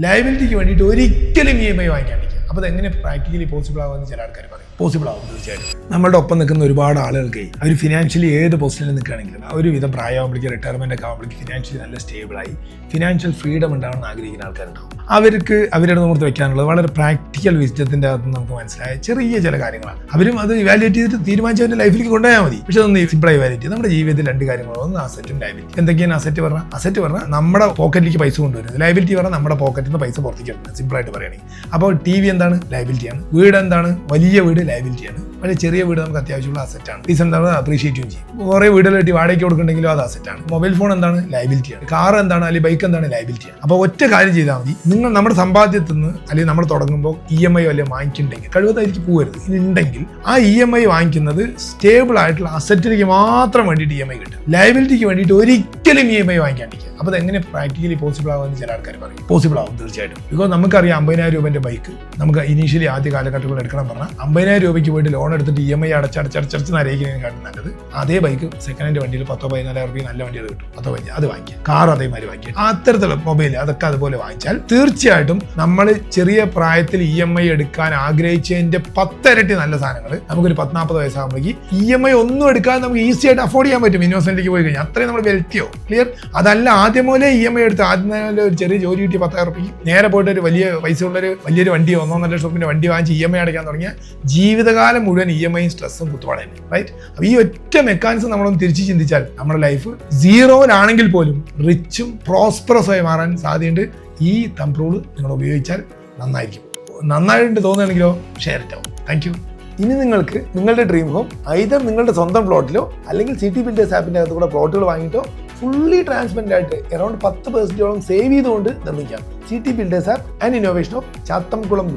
ലയബിലിറ്റിക്ക് വേണ്ടിയിട്ട് ഒരിക്കലും EMI വാങ്ങിക്കാൻ പറ്റില്ല. അപ്പോൾ അതെങ്ങനെ പ്രാക്ടിക്കലി പോസിബിൾ ആകുമെന്ന് ചില ആൾക്കാർ പറയും. പോസിബിൾ ആവും തീർച്ചയായിട്ടും. നമ്മുടെ ഒപ്പം നിൽക്കുന്ന ഒരുപാട് ആളുകൾക്ക് അവർ ഫിനാൻഷ്യലി ഏത് പൊസിഷനിൽ നിൽക്കുകയാണെങ്കിലും ഒരുവിധം പ്രായമാകുമ്പോഴേക്ക് റിട്ടയർമെൻ്റ് ഒക്കെ ആകുമ്പോഴേക്ക് ഫിനാൻഷ്യലി നല്ല സ്റ്റേബിളായി ഫിനാൻഷ്യൽ ഫ്രീഡം ഉണ്ടാവണമെന്ന് ആഗ്രഹിക്കുന്ന ആൾക്കാരുണ്ടാവും. അവർക്ക് അവരുടെ മുഖത്ത് വെക്കാനുള്ളത് വളരെ പ്രാക്ടിക്കൽ വിസ്ഡത്തിൻ്റെ അകത്ത് നമുക്ക് മനസ്സിലായ ചെറിയ ചില കാര്യങ്ങളാണ്. അവരും അത് ഇവാലുവേറ്റ് ചെയ്തിട്ട് തീരുമാനിച്ചവരുടെ ലൈഫിലേക്ക് കൊണ്ടുപോയാൽ മതി. പക്ഷെ അതൊന്ന് സിമ്പിളായി ഇവാലുവേറ്റ് ചെയ്ത് നമ്മുടെ ജീവിതത്തിൽ രണ്ട് കാര്യങ്ങൾ, ഒന്ന് അസറ്റും ലയബിലിറ്റി. എന്തൊക്കെയാണ് അസറ്റ് പറഞ്ഞാൽ നമ്മുടെ പോക്കറ്റിലേക്ക് പൈസ കൊണ്ടുവരുന്നത്, ലയബിലിറ്റി പറഞ്ഞാൽ നമ്മുടെ പോക്കറ്റിൽ നിന്ന് പൈസ പുറത്തേക്ക് എടുക്കുന്നത്. സിമ്പിളായിട്ട് പറയുകയാണെങ്കിൽ അപ്പോൾ TV എന്താണ്? ലയബിലിറ്റിയാണ്. വീട് എന്താണ്? വലിയ വീട് ലയബിലിറ്റിയാണ്. പക്ഷേ ചെറിയ വീട് നമുക്ക് അത്യാവശ്യമുള്ള അസറ്റാണ്. റീസൺ എന്താണ്? അപ്രീഷിയേറ്റും ചെയ്യും. കുറേ വീടുകൾ കെട്ടി വാടകയ്ക്ക് കൊടുക്കുന്നുണ്ടെങ്കിലും അത് അസറ്റാണ്. മൊബൈൽ ഫോൺ എന്താണ്? ലയബിലിറ്റിയാണ്. കാർ എന്താണ്? അല്ലെങ്കിൽ ബൈക്ക് എന്താണ്? ലയബിലിറ്റിയാണ്. അപ്പോൾ ഒറ്റ കാര്യം ചെയ്താൽ മതി. നിങ്ങൾ നമ്മുടെ സമ്പാദ്യത്തിൽ നിന്ന് അല്ലെങ്കിൽ നമ്മൾ തുടങ്ങുമ്പോൾ EMI വല്ലതും വാങ്ങിക്കുന്നുണ്ടെങ്കിൽ കഴിവതായിരിക്കും പോകരുത്. ഇതുണ്ടെങ്കിൽ ആ EMI വാങ്ങിക്കുന്നത് സ്റ്റേബിൾ ആയിട്ടുള്ള അസറ്റിലേക്ക് മാത്രം വേണ്ടിയിട്ട് EMI കിട്ടും. ലയബിലിറ്റിക്ക് വേണ്ടിയിട്ട് ഒരിക്കലും EMI വാങ്ങിക്കാൻ പറ്റില്ല. അപ്പോൾ അതെങ്ങനെ പ്രാക്ടിക്കലി പോസിബിൾ ആകുമെന്ന് ചില ആൾക്കാർ പറയും. പോസിബിൾ ആവും തീർച്ചയായിട്ടും. ബിക്കോസ് നമുക്കറിയാം 50,000 രൂപേൻ്റെ ബൈക്ക് നമുക്ക് ഇനീഷ്യലി ആദ്യ കാലഘട്ടങ്ങളിൽ എടുക്കണം പറഞ്ഞാൽ 50,000 രൂപയ്ക്ക് പോയിട്ട് ലോൺ എടുത്തിട്ട് EMI അടച്ചടച്ച് നരയിക്കുന്നതിനെക്കാട്ടും നല്ലത് അതേ ബൈക്ക് സെക്കൻഡ് ഹാൻഡ് വണ്ടിയിൽ 10,000-14,000 രൂപ നല്ല വണ്ടികൾ കിട്ടും. 10,000 അത് വാങ്ങിക്കുക. കാർ അതേമാതിരി വാങ്ങിക്കുക. അത്തരത്തിലുള്ള മൊബൈൽ അതൊക്കെ അതുപോലെ വാങ്ങിച്ചാൽ തീർച്ചയായിട്ടും നമ്മൾ ചെറിയ പ്രായത്തിൽ EMI എടുക്കാൻ ആഗ്രഹിച്ചതിന്റെ 10 ഇരട്ടി നല്ല സാധനങ്ങൾ നമുക്കൊരു 40-40 വയസ്സാകുമ്പോഴേക്ക് EMI ഒന്നും എടുക്കാതെ നമുക്ക് ഈസി ആയിട്ട് അഫോർഡ് ചെയ്യാൻ പറ്റും. ഇൻവെസ്റ്റ്മെന്റിലേക്ക് പോയി കഴിഞ്ഞാൽ അത്രയും നമ്മൾ വെൽത്തിയോ ക്ലിയർ. അതല്ല ആദ്യം പോലെ EMI എടുത്ത് ആദ്യം ഒരു ചെറിയ ജോലി കിട്ടി 10,000 രൂപയ്ക്ക് നേരെ പോയിട്ട് ഒരു വലിയ പൈസ ഉള്ളൊരു വലിയൊരു വണ്ടി 1.5 ലക്ഷം വണ്ടി വാങ്ങിച്ച് EMI അടയ്ക്കാൻ തുടങ്ങിയ ജീവിതകാലം മുഴുവൻ EMI സ്ട്രെസ്സും കുത്തുപാടാണ്. റൈറ്റ്. അപ്പോൾ ഈ ഒറ്റ മെക്കാനിസം നമ്മളൊന്ന് തിരിച്ച് ചിന്തിച്ചാൽ നമ്മുടെ ലൈഫ് സീറോയിലാണെങ്കിൽ പോലും റിച്ചും പ്രോസ്പെറസ് ആയി മാറാൻ സാധ്യതയുണ്ട്. ഈ തമ്പ് റൂൾ നിങ്ങൾ ഉപയോഗിച്ചാൽ നന്നായിരിക്കും. നന്നായിട്ട് തോന്നുകയാണെങ്കിലോ ഷെയർ ഇട്ടോ. Thank you. ഇനി നിങ്ങൾക്ക് നിങ്ങളുടെ ഡ്രീം ഹോം ഐദർ നിങ്ങളുടെ സ്വന്തം പ്ലോട്ടിലോ അല്ലെങ്കിൽ സിറ്റി ബിൽഡേഴ്സ് ആപ്പിൻ്റെ അകത്ത് കൂടെ പ്ലോട്ടുകൾ വാങ്ങിയിട്ടോ ഫുള്ളി ട്രാൻസ്പെറൻ്റ് ആയിട്ട് അറൗണ്ട് 10% സേവ് ചെയ്തുകൊണ്ട് നിർമ്മിക്കാം. City builders app and innovation of Chathamkulam.